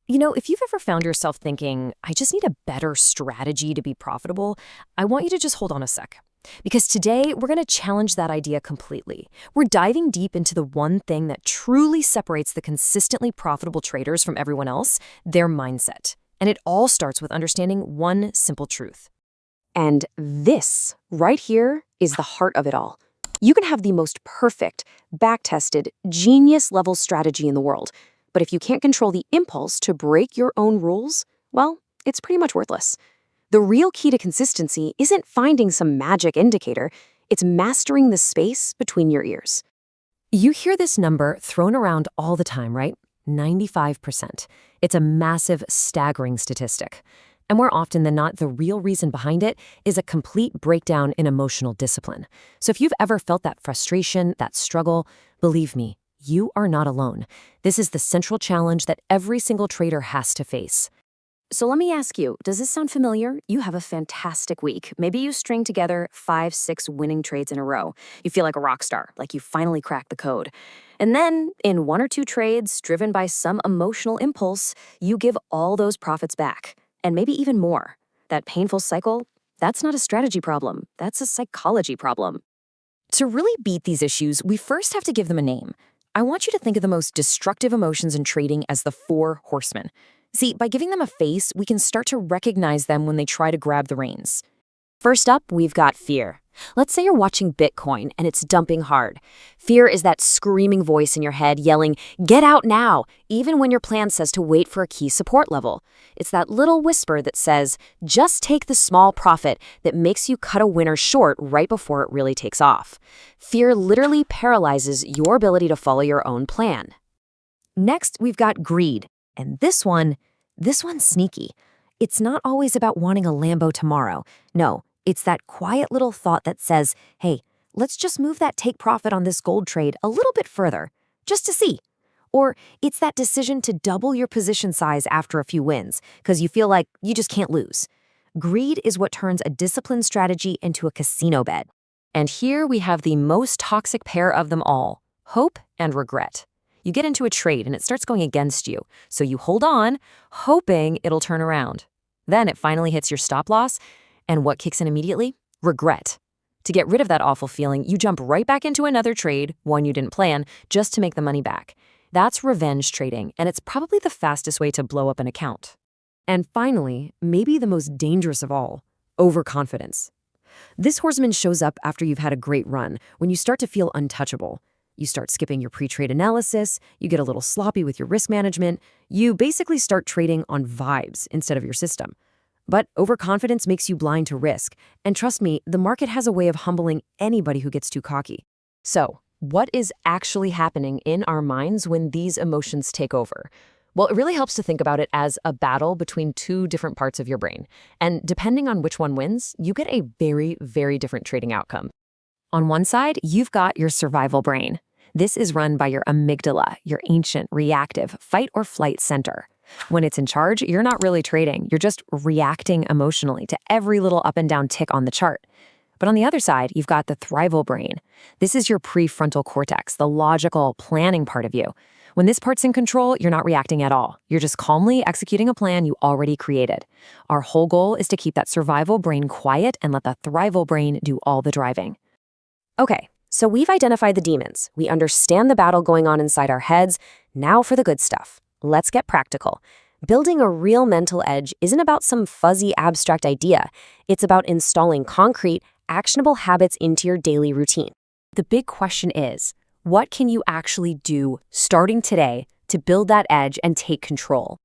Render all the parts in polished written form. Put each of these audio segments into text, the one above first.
If you've ever found yourself thinking, I just need a better strategy to be profitable, I want you to just hold on a sec. Because today, we're going to challenge that idea completely. We're diving deep into the one thing that truly separates the consistently profitable traders from everyone else, their mindset. And it all starts with understanding one simple truth. And this, right here, is the heart of it all. You can have the most perfect, back-tested, genius-level strategy in the world. But if you can't control the impulse to break your own rules, well, it's pretty much worthless. The real key to consistency isn't finding some magic indicator, it's mastering the space between your ears. You hear this number thrown around all the time, right? 95%. It's a massive, staggering statistic. And more often than not, the real reason behind it is a complete breakdown in emotional discipline. So if you've ever felt that frustration, that struggle, believe me, you are not alone. This is the central challenge that every single trader has to face. So let me ask you, does this sound familiar? You have a fantastic week. Maybe you string together 5, 6 winning trades in a row. You feel like a rock star, like you finally cracked the code. And then, in 1 or 2 trades, driven by some emotional impulse, you give all those profits back. And maybe even more. That painful cycle, that's not a strategy problem. That's a psychology problem. To really beat these issues, we first have to give them a name. I want you to think of the most destructive emotions in trading as the 4 horsemen. See, by giving them a face, we can start to recognize them when they try to grab the reins. First up, we've got fear. Let's say you're watching Bitcoin and it's dumping hard. Fear is that screaming voice in your head yelling, "Get out now," even when your plan says to wait for a key support level. It's that little whisper that says, just take the small profit, that makes you cut a winner short right before it really takes off. Fear literally paralyzes your ability to follow your own plan. Next, we've got greed. And this one's sneaky. It's not always about wanting a Lambo tomorrow. No, it's that quiet little thought that says, hey, let's just move that take profit on this gold trade a little bit further, just to see. Or it's that decision to double your position size after a few wins, because you feel like you just can't lose. Greed is what turns a disciplined strategy into a casino bet. And here we have the most toxic pair of them all, hope and regret. You get into a trade and it starts going against you, so you hold on, hoping it'll turn around. Then it finally hits your stop loss, and what kicks in immediately? Regret. To get rid of that awful feeling, you jump right back into another trade, one you didn't plan, just to make the money back. That's revenge trading, and it's probably the fastest way to blow up an account. And finally, maybe the most dangerous of all, overconfidence. This horseman shows up after you've had a great run, when you start to feel untouchable. You start skipping your pre-trade analysis, you get a little sloppy with your risk management, you basically start trading on vibes instead of your system. But overconfidence makes you blind to risk, and trust me, the market has a way of humbling anybody who gets too cocky. So, what is actually happening in our minds when these emotions take over? Well, it really helps to think about it as a battle between 2 different parts of your brain. And depending on which one wins, you get a very, very different trading outcome. On one side, you've got your survival brain. This is run by your amygdala, your ancient, reactive, fight or flight center. When it's in charge, you're not really trading. You're just reacting emotionally to every little up and down tick on the chart. But on the other side, you've got the thrival brain. This is your prefrontal cortex, the logical, planning part of you. When this part's in control, you're not reacting at all. You're just calmly executing a plan you already created. Our whole goal is to keep that survival brain quiet and let the thrival brain do all the driving. Okay. So we've identified the demons. We understand the battle going on inside our heads. Now for the good stuff. Let's get practical. Building a real mental edge isn't about some fuzzy abstract idea. It's about installing concrete, actionable habits into your daily routine. The big question is, what can you actually do starting today to build that edge and take control?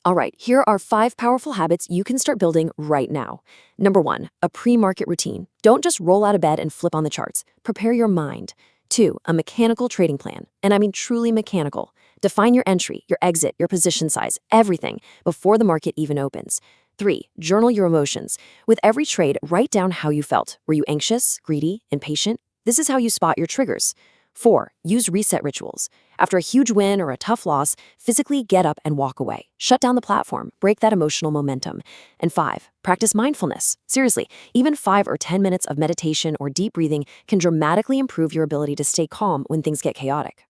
All right, here are 5 powerful habits you can start building right now. Number 1, a pre-market routine. Don't just roll out of bed and flip on the charts. Prepare your mind. 2, a mechanical trading plan. And I mean truly mechanical. Define your entry, your exit, your position size, everything before the market even opens. 3, journal your emotions. With every trade, write down how you felt. Were you anxious, greedy, impatient? This is how you spot your triggers. 4, use reset rituals. After a huge win or a tough loss, physically get up and walk away. Shut down the platform, break that emotional momentum. And 5, practice mindfulness. Seriously, even 5 or 10 minutes of meditation or deep breathing can dramatically improve your ability to stay calm when things get chaotic.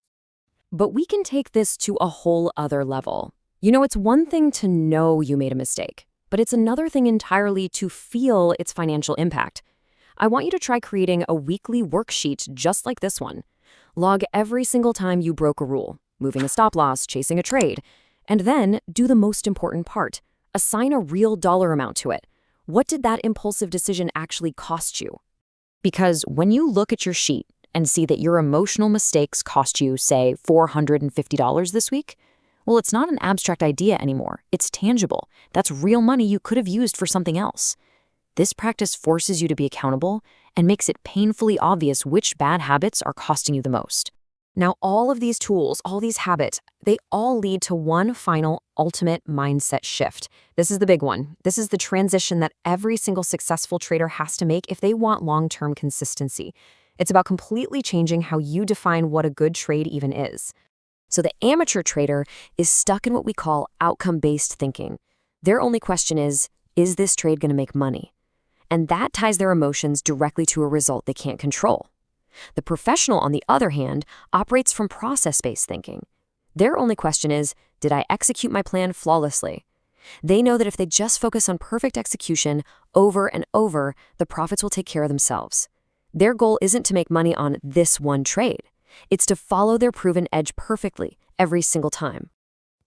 But we can take this to a whole other level. It's one thing to know you made a mistake, but it's another thing entirely to feel its financial impact. I want you to try creating a weekly worksheet just like this one. Log every single time you broke a rule, moving a stop loss, chasing a trade, and then do the most important part. Assign a real dollar amount to it. What did that impulsive decision actually cost you? Because when you look at your sheet and see that your emotional mistakes cost you, say, $450 this week, well, it's not an abstract idea anymore. It's tangible. That's real money you could have used for something else. This practice forces you to be accountable and makes it painfully obvious which bad habits are costing you the most. Now, all of these tools, all these habits, they all lead to one final ultimate mindset shift. This is the big one. This is the transition that every single successful trader has to make if they want long-term consistency. It's about completely changing how you define what a good trade even is. So the amateur trader is stuck in what we call outcome-based thinking. Their only question is this trade going to make money? And that ties their emotions directly to a result they can't control. The professional, on the other hand, operates from process-based thinking. Their only question is, did I execute my plan flawlessly? They know that if they just focus on perfect execution over and over, the profits will take care of themselves. Their goal isn't to make money on this one trade. It's to follow their proven edge perfectly every single time.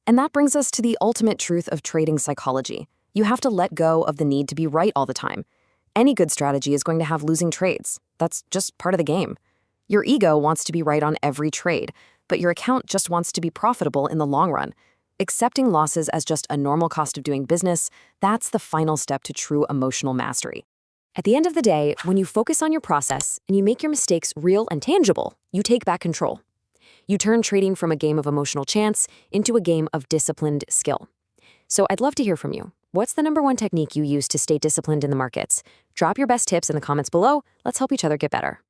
And that brings us to the ultimate truth of trading psychology. You have to let go of the need to be right all the time. Any good strategy is going to have losing trades. That's just part of the game. Your ego wants to be right on every trade, but your account just wants to be profitable in the long run. Accepting losses as just a normal cost of doing business, that's the final step to true emotional mastery. At the end of the day, when you focus on your process and you make your mistakes real and tangible, you take back control. You turn trading from a game of emotional chance into a game of disciplined skill. So I'd love to hear from you. What's the #1 technique you use to stay disciplined in the markets? Drop your best tips in the comments below. Let's help each other get better.